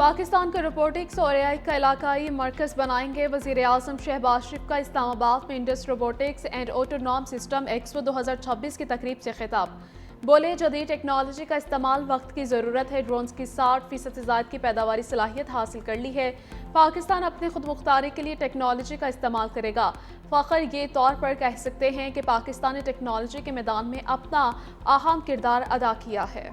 پاکستان کو روبوٹکس اور اے آئی کا علاقائی مرکز بنائیں گے۔ وزیر اعظم شہباز شریف کا اسلام آباد میں Indus robotics and autonomous system expo 2026 کی تقریب سے خطاب۔ بولے جدید ٹیکنالوجی کا استعمال وقت کی ضرورت ہے۔ ڈرونز کی 60% سے زائد کی پیداواری صلاحیت حاصل کر لی ہے۔ پاکستان اپنے خود مختاری کے لیے ٹیکنالوجی کا استعمال کرے گا۔ فخر یہ طور پر کہہ سکتے ہیں کہ پاکستان نے ٹیکنالوجی کے میدان میں اپنا اہم کردار ادا کیا ہے۔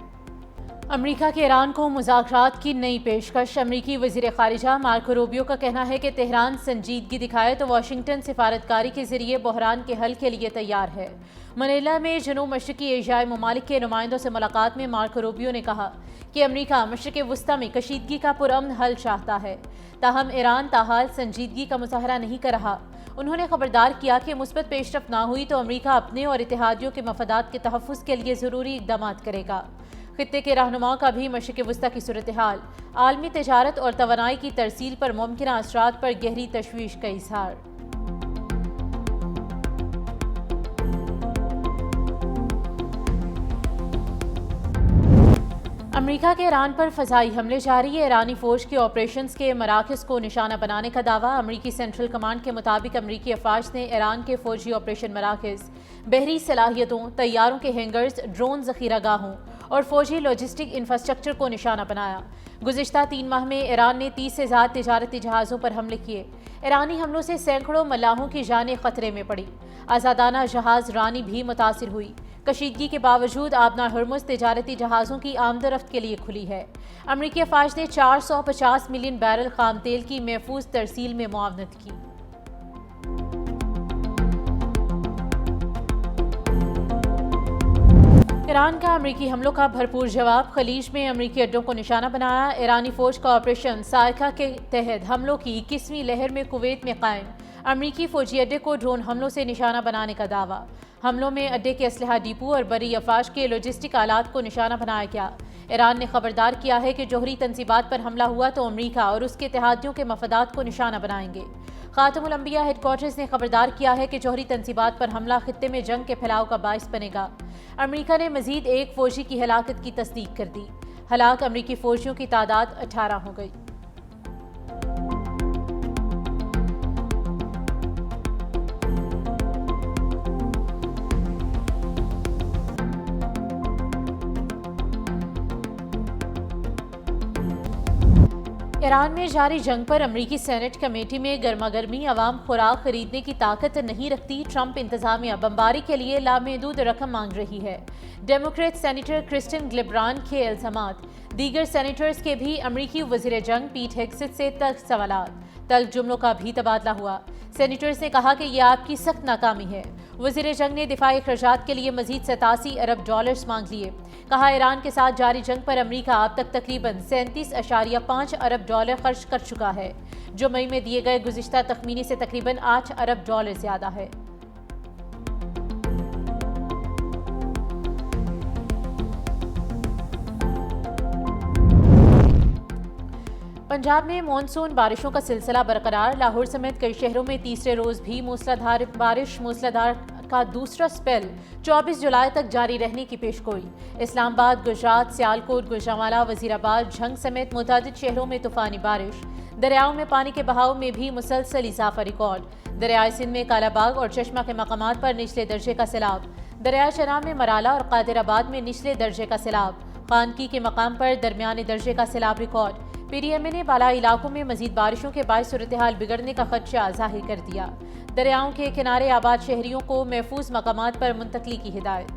امریکہ کے ایران کو مذاکرات کی نئی پیشکش۔ امریکی وزیر خارجہ مارکو روبیو کا کہنا ہے کہ تہران سنجیدگی دکھائے تو واشنگٹن سفارتکاری کے ذریعے بحران کے حل کے لیے تیار ہے۔ منیلا میں جنوب مشرقی ایشیائی ممالک کے نمائندوں سے ملاقات میں مارکو روبیو نے کہا کہ امریکہ مشرق وسطی میں کشیدگی کا پرامن حل چاہتا ہے، تاہم ایران تاحال سنجیدگی کا مظاہرہ نہیں کر رہا۔ انہوں نے خبردار کیا کہ مثبت پیش رفت نہ ہوئی تو امریکہ اپنے اور اتحادیوں کے مفادات کے تحفظ کے لیے ضروری اقدامات کرے گا۔ خطے کے رہنماؤں کا بھی مشرق وسطی کی صورتحال، عالمی تجارت اور توانائی کی ترسیل پر ممکنہ اثرات پر گہری تشویش کا اظہار۔ امریکہ کے ایران پر فضائی حملے جاری ہے۔ ایرانی فوج کے آپریشنز کے مراکز کو نشانہ بنانے کا دعویٰ۔ امریکی سینٹرل کمانڈ کے مطابق امریکی افواج نے ایران کے فوجی آپریشن مراکز، بحری صلاحیتوں، طیاروں کے ہینگرز، ڈرون ذخیرہ گاہوں اور فوجی لاجسٹک انفراسٹرکچر کو نشانہ بنایا۔ گزشتہ 3 ماہ میں ایران نے 30 سے زائد تجارتی جہازوں پر حملے کیے۔ ایرانی حملوں سے سینکڑوں ملاحوں کی جانیں خطرے میں پڑی۔ آزادانہ جہاز رانی بھی متاثر ہوئی۔ کشیدگی کے باوجود آبنا ہرمز تجارتی جہازوں کی آمد و رفت کے لیے کھلی ہے۔ امریکی افواج نے 450 ملین بیرل خام تیل کی محفوظ ترسیل میں معاونت کی۔ ایران کا امریکی حملوں کا بھرپور جواب۔ خلیج میں امریکی اڈوں کو نشانہ بنایا۔ ایرانی فوج کا آپریشن سائقہ کے تحت حملوں کی 21ویں لہر میں کویت میں قائم امریکی فوجی اڈے کو ڈرون حملوں سے نشانہ بنانے کا دعویٰ۔ حملوں میں اڈے کے اسلحہ ڈیپو اور بری افواج کے لاجسٹک آلات کو نشانہ بنایا گیا۔ ایران نے خبردار کیا ہے کہ جوہری تنصیبات پر حملہ ہوا تو امریکہ اور اس کے اتحادیوں کے مفادات کو نشانہ بنائیں گے۔ خاتم الانبیاء ہیڈ کوارٹرز نے خبردار کیا ہے کہ جوہری تنصیبات پر حملہ خطے میں جنگ کے پھیلاؤ کا باعث بنے گا۔ امریکہ نے مزید ایک فوجی کی ہلاکت کی تصدیق کر دی۔ ہلاک امریکی فوجیوں کی تعداد 18 ہو گئی۔ ایران میں جاری جنگ پر امریکی سینیٹ کمیٹی میں گرما گرمی۔ عوام خوراک خریدنے کی طاقت نہیں رکھتی، ٹرمپ انتظامیہ بمباری کے لیے لامحدود رقم مانگ رہی ہے۔ ڈیموکریٹ سینیٹر کرسٹن گلبران کے الزامات۔ دیگر سینیٹرز کے بھی امریکی وزیر جنگ پیٹ ہگسٹ سے تلخ سوالات۔ تلخ جملوں کا بھی تبادلہ ہوا۔ سینیٹرز نے کہا کہ یہ آپ کی سخت ناکامی ہے۔ وزیر جنگ نے دفاعی اخراجات کے لیے مزید 87 ارب ڈالرز مانگ لیے۔ کہا ایران کے ساتھ جاری جنگ پر امریکہ اب تک تقریباً 37.5 ارب ڈالر خرچ کر چکا ہے، جو مئی میں دیے گئے گزشتہ تخمینے سے تقریباً 8 ارب ڈالر زیادہ ہے۔ پنجاب میں مانسون بارشوں کا سلسلہ برقرار۔ لاہور سمیت کئی شہروں میں تیسرے روز بھی موسلادھار بارش۔ موسلادھار کا دوسرا سپیل 24 جولائی تک جاری رہنے کی پیشگوئی۔ اسلام آباد، گجرات، سیالکوٹ، گوجرانوالہ، وزیر آباد، جھنگ سمیت متعدد شہروں میں طوفانی بارش۔ دریاؤں میں پانی کے بہاؤ میں بھی مسلسل اضافہ ریکارڈ۔ دریائے سندھ میں کالا باغ اور چشمہ کے مقامات پر نچلے درجے کا سیلاب۔ دریائے چناب میں مرالہ اور قادر آباد میں نچلے درجے کا سیلاب۔ خانقی کے مقام پر درمیانے درجے کا سیلاب ریکارڈ۔ پی ڈی ایم اے نے بالائی علاقوں میں مزید بارشوں کے باعث صورتحال بگڑنے کا خدشہ ظاہر کر دیا۔ دریاؤں کے کنارے آباد شہریوں کو محفوظ مقامات پر منتقلی کی ہدایت۔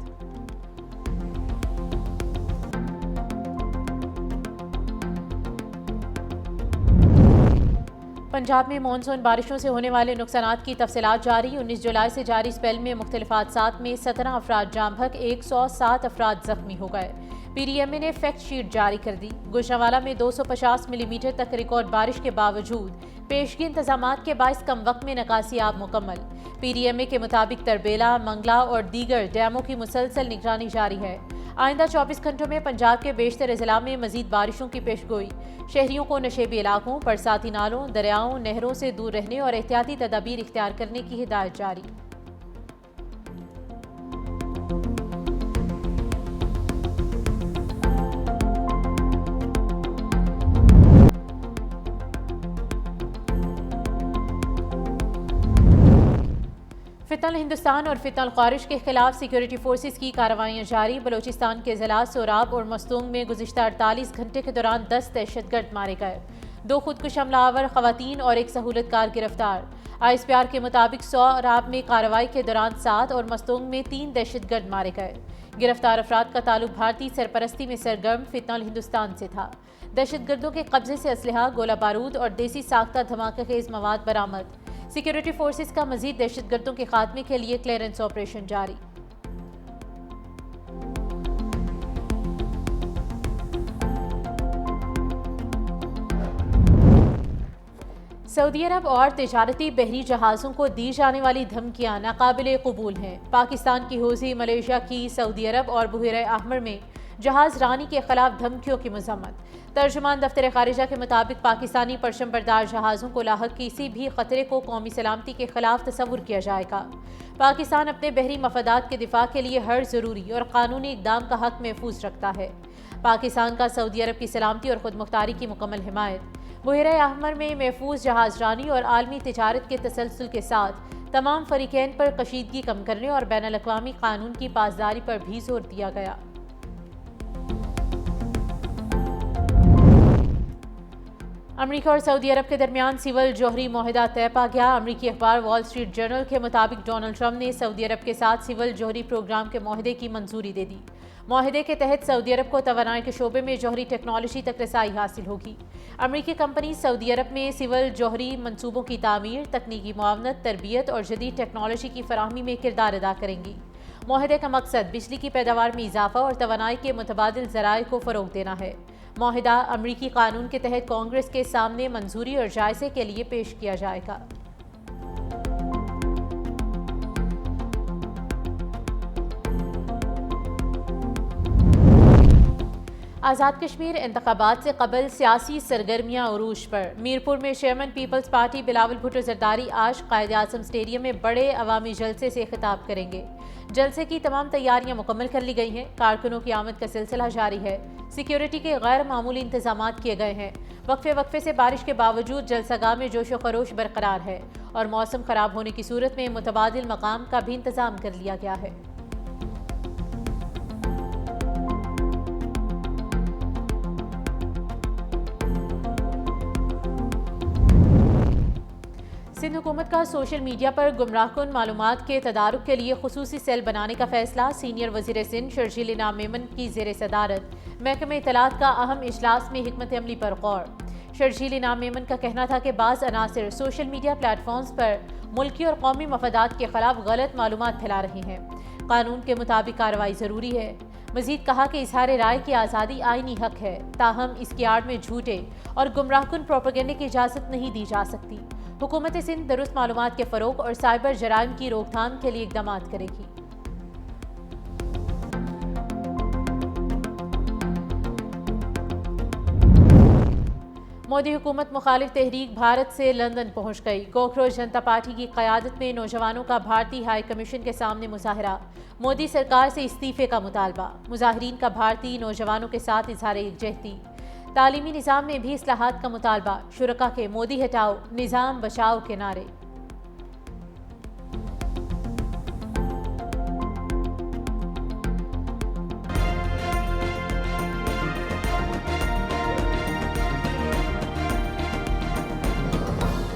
پنجاب میں مانسون بارشوں سے ہونے والے نقصانات کی تفصیلات جاری۔ 19 جولائی سے جاری سپیل میں مختلف حادثات میں 17 افراد جاں بحق، 107 افراد زخمی ہو گئے۔ پی ڈی ایم اے نے فیکٹ شیٹ جاری کر دی۔ گوجرانوالہ میں 250 ملی میٹر تک ریکارڈ بارش کے باوجود پیشگی انتظامات کے باعث کم وقت میں نکاسی آب مکمل۔ پی ڈی ایم اے کے مطابق تربیلا، منگلا اور دیگر ڈیموں کی مسلسل نگرانی جاری ہے۔ آئندہ 24 گھنٹوں میں پنجاب کے بیشتر اضلاع میں مزید بارشوں کی پیشگوئی۔ شہریوں کو نشیبی علاقوں، برساتی نالوں، دریاؤں، نہروں سے دور رہنے اور احتیاطی تدابیر اختیار کرنے کی ہدایت جاری۔ فتنہ ہندوستان اور فتنہ الخوارج کے خلاف سیکیورٹی فورسز کی کارروائیاں جاری۔ بلوچستان کے ضلع سوراب اور مستونگ میں گزشتہ 48 گھنٹے کے دوران 10 دہشت گرد مارے گئے، 2 خودکش حملہ آور خواتین اور 1 سہولت کار گرفتار۔ آئی ایس پی آر کے مطابق سوراب میں کارروائی کے دوران 7 اور مستونگ میں 3 دہشت گرد مارے گئے۔ گرفتار افراد کا تعلق بھارتی سرپرستی میں سرگرم فتنہ ہندوستان سے تھا۔ دہشت گردوں کے قبضے سے اسلحہ، گولہ بارود اور دیسی ساختہ دھماکہ خیز مواد برآمد۔ سیکیورٹی فورسز کا مزید دہشت گردوں کے خاتمے کے لیے کلیئرنس آپریشن جاری۔ سعودی عرب اور تجارتی بحری جہازوں کو دی جانے والی دھمکیاں ناقابل قبول ہیں۔ پاکستان کی حوثی ملیشیا کی سعودی عرب اور بحیرہ احمر میں جہاز رانی کے خلاف دھمکیوں کی مذمت۔ ترجمان دفتر خارجہ کے مطابق پاکستانی پرچم بردار جہازوں کو لاحق کسی بھی خطرے کو قومی سلامتی کے خلاف تصور کیا جائے گا۔ پاکستان اپنے بحری مفادات کے دفاع کے لیے ہر ضروری اور قانونی اقدام کا حق محفوظ رکھتا ہے۔ پاکستان کا سعودی عرب کی سلامتی اور خود مختاری کی مکمل حمایت۔ بحیرہ احمر میں محفوظ جہاز رانی اور عالمی تجارت کے تسلسل کے ساتھ تمام فریقین پر کشیدگی کم کرنے اور بین الاقوامی قانون کی پاسداری پر بھی زور دیا گیا۔ امریکہ اور سعودی عرب کے درمیان سول جوہری معاہدہ طے پا گیا۔ امریکی اخبار وال اسٹریٹ جرنل کے مطابق ڈونلڈ ٹرمپ نے سعودی عرب کے ساتھ سول جوہری پروگرام کے معاہدے کی منظوری دے دی۔ معاہدے کے تحت سعودی عرب کو توانائی کے شعبے میں جوہری ٹیکنالوجی تک رسائی حاصل ہوگی۔ امریکی کمپنی سعودی عرب میں سول جوہری منصوبوں کی تعمیر، تکنیکی معاونت، تربیت اور جدید ٹیکنالوجی کی فراہمی میں کردار ادا کریں گی۔ معاہدے کا مقصد بجلی کی پیداوار میں اضافہ اور توانائی کے متبادل ذرائع کو فروغ دینا ہے۔ معاہدہ امریکی قانون کے تحت کانگریس کے سامنے منظوری اور جائزے کے لیے پیش کیا جائے گا۔ آزاد کشمیر انتخابات سے قبل سیاسی سرگرمیاں عروج پر۔ میرپور میں چیئرمین پیپلز پارٹی بلاول بھٹو زرداری آج قائد اعظم اسٹیڈیم میں بڑے عوامی جلسے سے خطاب کریں گے۔ جلسے کی تمام تیاریاں مکمل کر لی گئی ہیں۔ کارکنوں کی آمد کا سلسلہ جاری ہے۔ سیکیورٹی کے غیر معمولی انتظامات کیے گئے ہیں۔ وقفے سے بارش کے باوجود جلسہ گاہ میں جوش و خروش برقرار ہے اور موسم خراب ہونے کی صورت میں متبادل مقام کا بھی انتظام کر لیا گیا ہے۔ سندھ حکومت کا سوشل میڈیا پر گمراہ کن معلومات کے تدارک کے لیے خصوصی سیل بنانے کا فیصلہ۔ سینئر وزیر سندھ شرجیل انعام میمن کی زیر صدارت محکمہ اطلاعات کا اہم اجلاس میں حکمت عملی پر غور۔ شرجیل انعام میمن کا کہنا تھا کہ بعض عناصر سوشل میڈیا پلیٹ فارمز پر ملکی اور قومی مفادات کے خلاف غلط معلومات پھیلا رہے ہیں۔ قانون کے مطابق کارروائی ضروری ہے۔ مزید کہا کہ اظہار رائے کی آزادی آئینی حق ہے، تاہم اس کی آڑ میں جھوٹے اور گمراہ کن پروپیگنڈے کی اجازت نہیں دی جا سکتی۔ حکومت سندھ درست معلومات کے فروغ اور سائبر جرائم کی روک تھام کے لیے اقدامات کرے گی۔ مودی حکومت مخالف تحریک بھارت سے لندن پہنچ گئی۔ کوکروچ جنتا پارٹی کی قیادت میں نوجوانوں کا بھارتی ہائی کمیشن کے سامنے مظاہرہ۔ مودی سرکار سے استعفے کا مطالبہ۔ مظاہرین کا بھارتی نوجوانوں کے ساتھ اظہار یکجہتی۔ تعلیمی نظام میں بھی اصلاحات کا مطالبہ۔ شرکا کے مودی ہٹاؤ، نظام بچاؤ کے نعرے۔